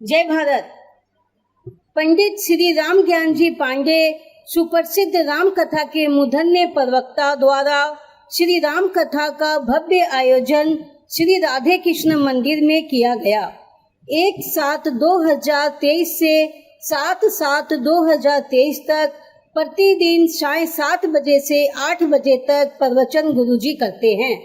जय भारत। पंडित श्री राम ज्ञान जी पांडे सुप्रसिद्ध राम कथा के मूर्धन्य प्रवक्ता द्वारा श्री राम कथा का भव्य आयोजन श्री राधे कृष्ण मंदिर में किया गया। 1/7/2023 से 7/7/2023 तक प्रतिदिन साढ़े 7 बजे से 8 बजे तक प्रवचन गुरुजी करते हैं।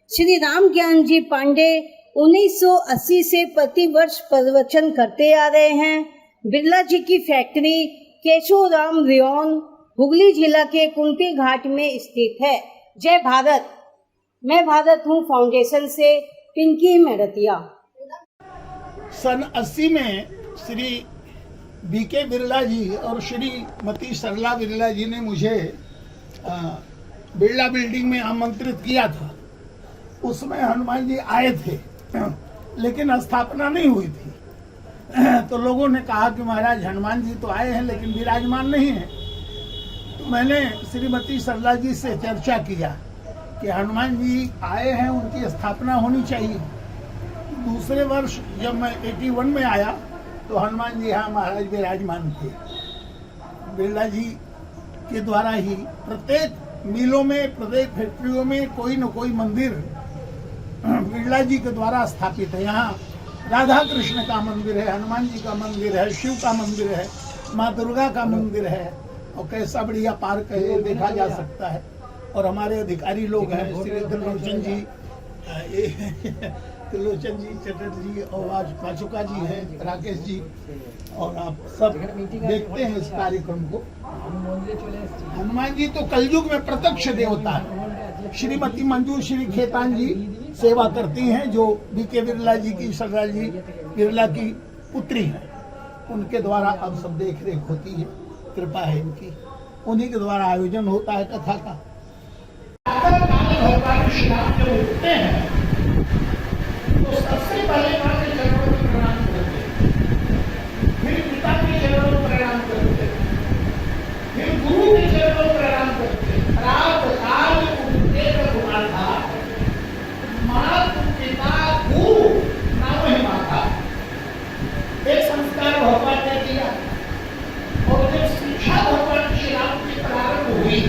श्री राम ज्ञान जी पांडे 1980 से प्रतिवर्ष प्रवचन करते आ रहे हैं। बिरला जी की फैक्ट्री केशोराम रियोन हुगली जिला के कुंती घाट में स्थित है। जय भारत। मैं भारत हूँ फाउंडेशन से पिंकी मेड़तिया। सन 80 में श्री बीके बिरला जी और श्रीमती सरला बिरला जी ने मुझे बिरला बिल्डिंग में आमंत्रित किया था। उसमें हनुमान जी आए थे लेकिन स्थापना नहीं हुई थी। तो लोगों ने कहा कि महाराज हनुमान जी तो आए हैं लेकिन विराजमान नहीं है। तो मैंने श्रीमती सरला जी से चर्चा किया कि हनुमान जी आए हैं, उनकी स्थापना होनी चाहिए। दूसरे वर्ष जब मैं 81 में आया तो हनुमान जी हाँ महाराज विराजमान थे। बिरला जी के द्वारा ही प्रत्येक मिलों में, प्रत्येक फैक्ट्रियों में कोई न कोई मंदिर बिरला जी के द्वारा स्थापित है। यहाँ राधा कृष्ण का मंदिर है, हनुमान जी का मंदिर है, शिव का मंदिर है, माँ दुर्गा का मंदिर है और कैसा बढ़िया पार्क है ये देखा जा सकता है। और हमारे अधिकारी लोग हैं श्री त्रिलोचन जी, त्रिलोचन जी, चटर्जी और आज पाचुका जी हैं, राकेश जी, और आप सब देखते हैं इस कार्यक्रम को। हनुमान जी तो कलयुग में प्रत्यक्ष देवता है। श्रीमती मंजू श्री खेतान जी सेवा करती हैं जो बीके बिरला जी की, सरला जी बिरला की पुत्री हैं। उनके द्वारा अब सब देख रेख होती है, कृपा है इनकी। उन्हीं के द्वारा आयोजन होता है कथा का। उठते हैं तो सबसे पहले माँ के चरणों में प्रणाम करते हैं, फिर पिता के चरणों में प्रणाम करते हैं, फिर गुरु के चरणों में प्रणाम करते हैं। रात काल उठते रघुनाथ था, मातु पिता गुरु नाम है माता। एक संस्कार भगवान ने दिया और जब शिक्षा भगवान श्री राम की प्रारंभ हुई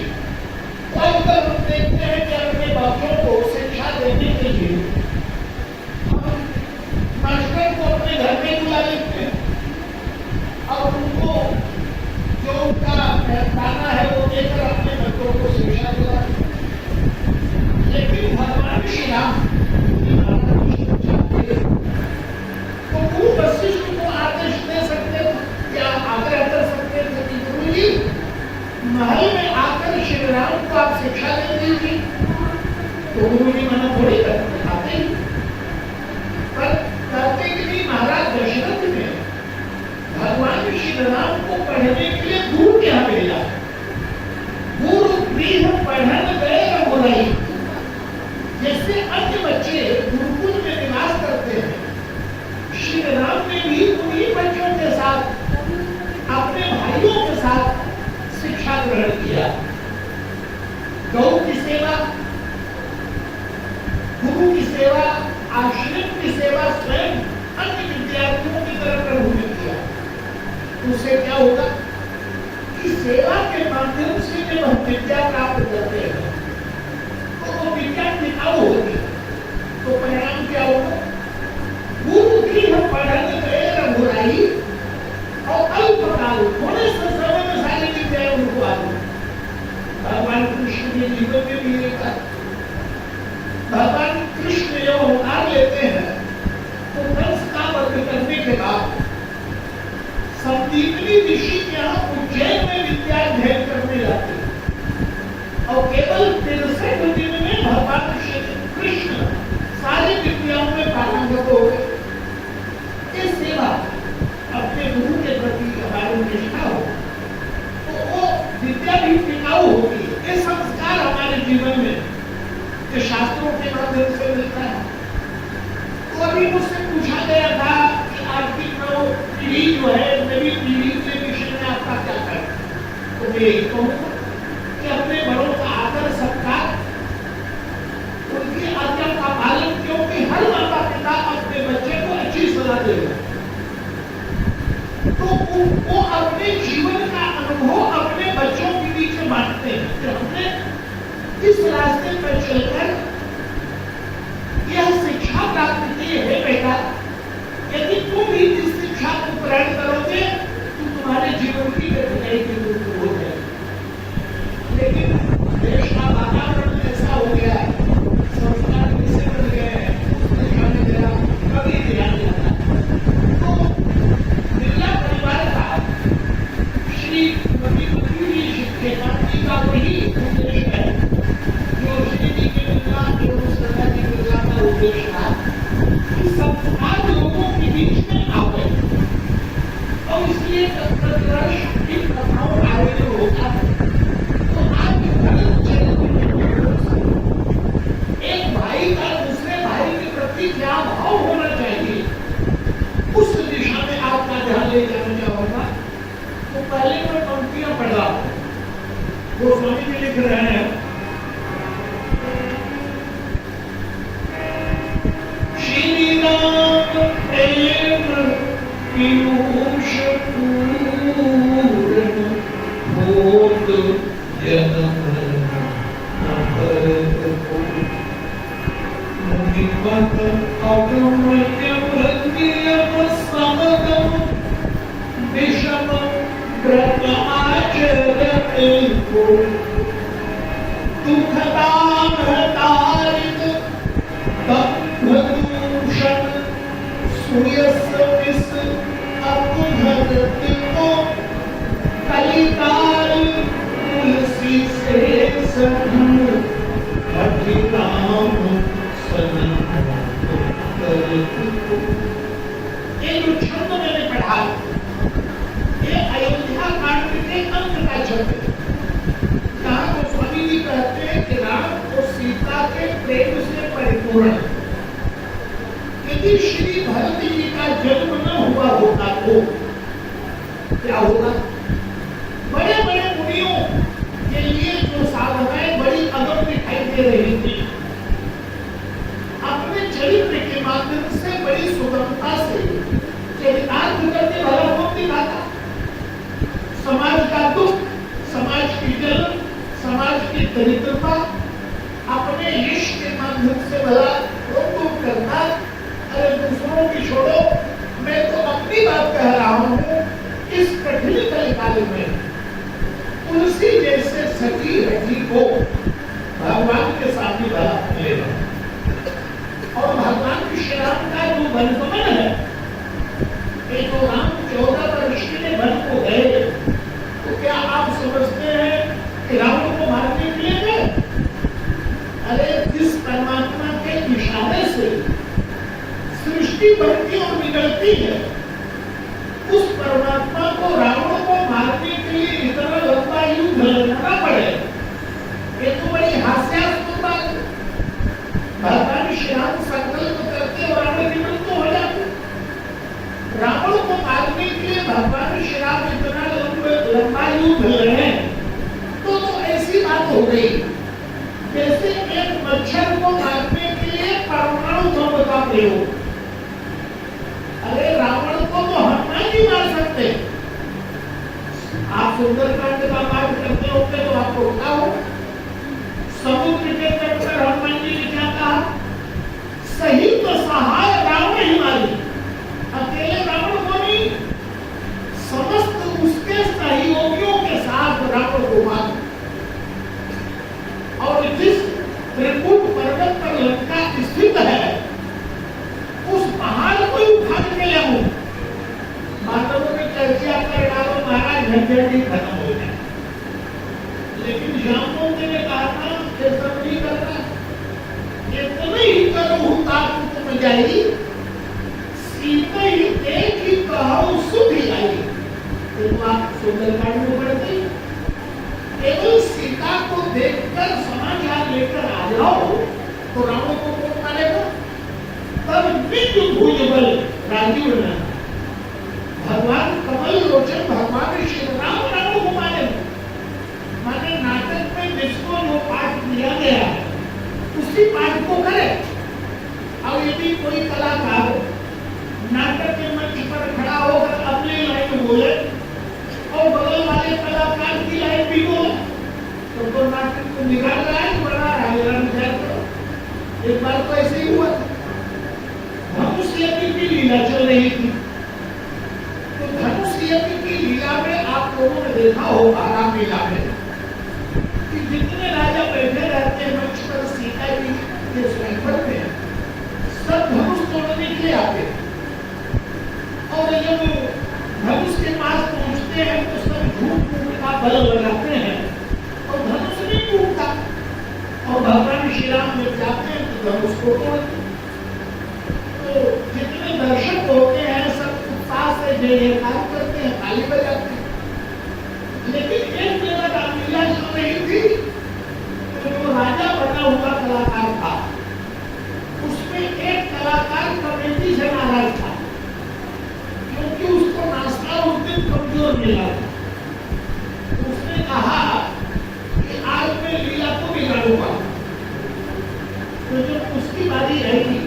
तो अब तक हम देखते हैं कि अपने बच्चों को शिक्षा देने के लिए मास्टर को अपने घर में बुला लेते हैं और उनको जो उनका खाना है वो देकर अपने बच्चों को शिक्षा दिलाते हैं। लेकिन भगवान श्री राम तो गुरु वशिष्ठ को आदेश दे सकते थे या आग्रह कर सकते थे कि गुरु जी महल में आकर श्री राम को आप शिक्षा दे दीजिए। तो गुरु जी मना थोड़ी करते आते ही, पर करते कि नहीं। महाराज दशरथ ने भगवान श्री राम को पढ़ने के लिए गुरु के यहाँ भेजा। गुरु गृह पढ़न गए रघुराई। जैसे अन्य बच्चे गुरुकुल में निवास करते हैं, श्री राम ने भी उन्हीं बच्चों के साथ, अपने भाइयों के साथ शिक्षा ग्रहण किया। गौ की सेवा, गुरु की सेवा, आश्रम की सेवा स्वयं अन्य विद्यार्थियों की तरह प्रभु ने किया। उससे क्या होगा कि सेवा के माध्यम से जब हम विद्या प्राप्त करते हैं तो वो विद्या टिकाऊ होगी। तो परिणाम क्या होगा? गुरु की हम पढ़न गए रघुराई और अल्पकाल थोड़े से समय में सारी विद्याएं उनको आ गई। भगवान कृष्ण के जीवन में भी ये कहा, भगवान कृष्ण जब अवतार लेते हैं तो कंस का वध करने के बाद संदीपनी ऋषि के यहाँ उज्जैन में विद्या अध्ययन करने जाते हैं और केवल 63 दिन में भगवान श्री कृष्ण सारी विद्याओं में पारंगत हो गए। ये सेवा अपने गुरु के प्रति हमारी निष्ठा हो तो वो विद्या भी टिकाऊ होगी। ये संस्कार हमारे जीवन में जो शास्त्रों के माध्यम से मिलता है। तो अभी मुझसे पूछा गया था कि आपकी पीढ़ी जो है, नई पीढ़ी के विषय में आपका क्या कहना है? तो मैं यही कहूँगा कि अपने बड़ों का आदर सत्कार, उनकी आज्ञा का पालन, क्योंकि हर माता पिता अपने बच्चे को अच्छी सलाह देगा। तो वो अपने जीवन का अनुभव अपने बच्चों के बीच में बांटते हैं कि हमने इस रास्ते पर चलकर यह शिक्षा प्राप्त की है बेटा, यदि तुम भी इस शिक्षा को ग्रहण करोगे तो तुम्हारे जीवन की कठिनाई की दूर हो जाएगी। लेकिन देश का वातावरण ऐसा हो गया है, संस्कार ऐसे बन गए हैं, उसने जाने दिया कभी ध्यान नहीं आता। तो बिरला परिवार का श्री कबीर शिक्षक जी का वही उद्देश्य है जो श्री जी के बिरला एवं सरदार जी बिरला का उद्देश्य था कि सब आज लोगों के बीच में आ गए। और इसलिए प्रतिवर्ष इन कथाओं का आयोजन होता है। तो आज एक भाई का दूसरे भाई के प्रति क्या भाव होना चाहिए, उस दिशा में आपका ध्यान ले जाना चाहूंगा। तो पहले मैं पंक्तियां पढ़ रहा हूं, वो स्वामी जी लिख रहे हैं। श्री राम प्रेम पीयूष पूर्ण होत जन्म मुनिपत अगम्य समगम विषम व्रत आचरते को दुखदान तारित बद्धदूषण सुयस विस अपघरत को कलिताल तुलसी से सधन अभिराम सनम ये जो छंद मैंने पढ़ा, ये अयोध्या कांड के अंत का छंद है। जहां तो स्वामी जी कहते हैं कि राम और सीता के प्रेम से परिपूर्ण है। यदि श्री भरत जी का जन्म न हुआ होता तो क्या होगा? बड़े बड़े मुनियों के लिए जो साधनाएं बड़ी अगम दिखाई दे रही थी, अपने चरित्र के माध्यम से बड़ी सुगमता से चरितार्थ करके भला कौन दिखाता? समाज का दुख, समाज की जलन, समाज की दरिद्रता अपने यश के माध्यम से भला रोक करता। अरे दूसरों की छोड़ो, मैं तो अपनी बात कह रहा हूं। इस कठिन कलिकाल में तुलसी जैसे सखी रखी को भगवान के सामने भला मिलेगा। और भगवान श्री राम का जो वनगमन है, ये जो राम 14 वर्ष के लिए वन को गए, तो क्या आप समझते हैं कि रावण को मारने के लिए गए? अरे जिस परमात्मा के इशारे से सृष्टि बढ़ती और बिगड़ती है, उस परमात्मा को रावण को मारने के लिए इतना लंबा युद्ध लड़ना पड़े, ये तो बड़ी हास्यास्पद बात है। भगवान श्री राम संकल्प करके और रावण विमुक्त हो जाते। रावण को मारने के लिए भगवान श्री राम इतना लंबा युद्ध लड़े, तो ऐसी बात हो गई जैसे एक मच्छर को मारने के लिए परमाणु बम का प्रयोग। अरे रावण को तो हनुमान जी मार सकते। आप सुंदरकांड का पाठ करते होंगे तो आपको पता हो, समुद्र के तट पर हनुमान जी ने क्या कहा? सही तो सहाय रावण ही मारी, अकेले रावण को नहीं, समस्त उसके सहयोगियों के साथ रावण को मार। और जिस त्रिकुट पर्वत पर लंका स्थित है, उस पहाड़ को उठा के लाऊं, मानवों ने चर्चा कर डालो, महाराज झंझट ही खत्म हो जाए। लेकिन जामवंत ने कहा था कि सब नहीं करना, इतने ही करो ताकि तुम जाई, सीता ही देख ही कहो सुधी आई। तो आप सुंदरकांड में पढ़ते, केवल सीता को देखकर समाचार लेकर आ जाओ तो रावण को कौन मारेगा? तब नित्य भुजबल राजीव ना भगवान कमल लोचन भगवान श्री राम रावण को मारेगा। माने नाटक में जिसको जो पाठ दिया गया है उसी पाठ को करे। अब यदि कोई कलाकार नाटक के मंच पर खड़ा होकर अपनी लाइन बोल लीला चल रही थी। तो धनुष यज्ञ की लीला में आप लोगों ने देखा होगा, रामलीला में, कि जितने राजा बैठे रहते हैं मंच पर सीता जी के स्वयंवर में, सब धनुष तोड़ने के लिए आते हैं। और जब धनुष के पास पहुंचते हैं तो सब झूठ का बल लगाते हैं और धनुष नहीं टूटता। और भगवान श्री राम जब जाते हैं तो धनुष को तोड़ते। तो जितने दर्शक होते हैं सब उत्साह से जयकार करते हैं, ताली बजाते हैं। लेकिन एक जगह रामलीला चल रही थी तो जो राजा बना हुआ कलाकार था, उसमें एक कलाकार कमेटी से नाराज था, क्योंकि उसको नाश्ता उस दिन कमजोर मिला था। उसने कहा कि आज मैं लीला को बिगाड़ूंगा। तो जब उसकी बारी आई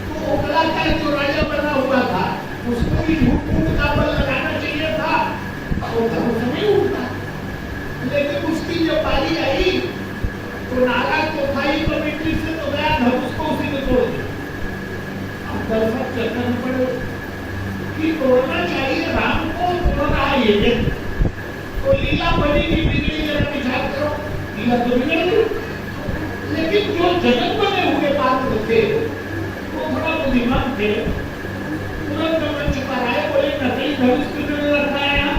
तो वो कलाकार जो राजा बना हुआ था, उसको भी झूठ का बल लगाना चाहिए था और धनुष नहीं उठता। लेकिन उसकी जब बारी आई तो नाराज तो था ही कमेटी से, तो गया धनुष को उसी ने तोड़ दिया। अब दर्शक चक्कर में पड़े कि तोड़ना चाहिए राम को, तोड़ना है ये। तो लीला बनेगी बिगड़ी, जरा विचार करो, लीला तो बिगड़ गई। लेकिन जो जगत बने हुए पात्र थे वो थोड़ा बुद्धिमान थे, तुरंत मंच पर आए, बोले नकली धनुष कितने रखा है यहाँ,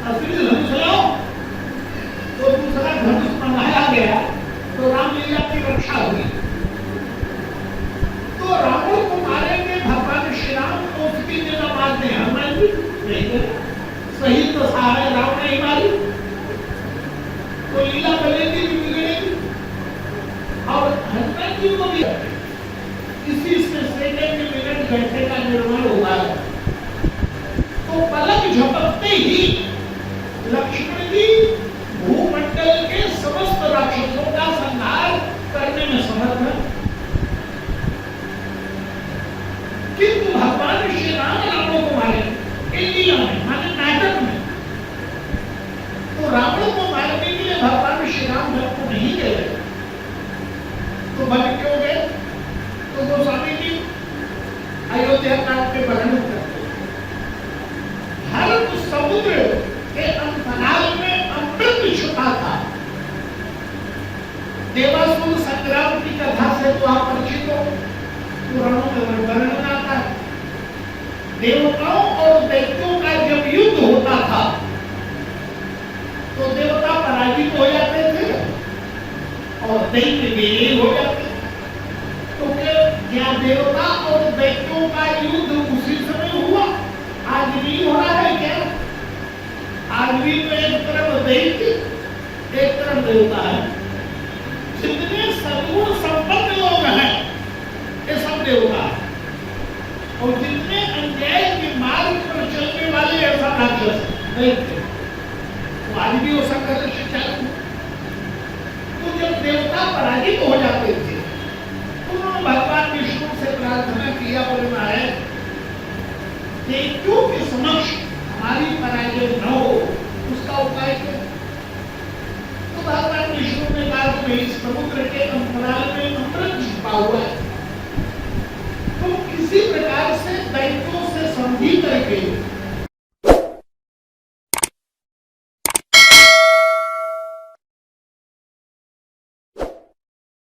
असली धनुष लाओ। तो दूसरा धनुष मंगाया गया तो रामलीला की रक्षा हुई। तो रावण को मारेंगे भगवान श्री राम, तो उसकी जगह मारते हैं हनुमान जी, नहीं सही तो सारे रावण नहीं मारी। तो लीला बनेगी भी बिगड़ेगी। और हनुमान जी को भी इसी से सेकंड मिनट घंटे का निर्माण हुआ है। तो पलक झपकते ही लक्ष्मण जी भूमंडल के समस्त राक्षसों का संहार करने में समर्थ है। किंतु भगवान श्री राम रावण को मारे इंडिया में, माने नाटक में। तो रावण को मारने के लिए भगवान श्री राम जब को नहीं गए तो बन क्यों गए? तो गोस्वामी जी अयोध्या कांड के वर्णन करते हैं। भारत समुद्र के अंतराल में अमृत छुपा था। देवासुर संग्राम की कथा से तो आप परिचित हो, पुराणों में वर्णन आता है। देवताओं और दैत्यों का जब युद्ध होता था तो देवता पराजित हो जाते थे और दैत्य विजयी हो जाते। तो क्या देवता और दैत्यों का युद्ध उसी समय हुआ? आज भी हो रहा है क्या? आज भी तो एक तरफ दैत्य एक तरफ देवता है। जितने सद्गुण संपन्न लोग हैं ये सब देवता है, और जितने अन्याय के मार्ग पर चलने वाले ऐसा राक्षस दैत्य। तो आज भी वो संघर्ष चालू। तो जब देवता पराजित हो जाते थे तो उन्होंने भगवान विष्णु से प्रार्थना किया, बोले महाराज दैत्यों के समक्ष हमारी पराजय न हो, उसका उपाय क्या? तो भगवान विष्णु ने कहा कि इस समुद्र के अंतराल में अमृत छिपा हुआ है, तो किसी प्रकार से दैत्य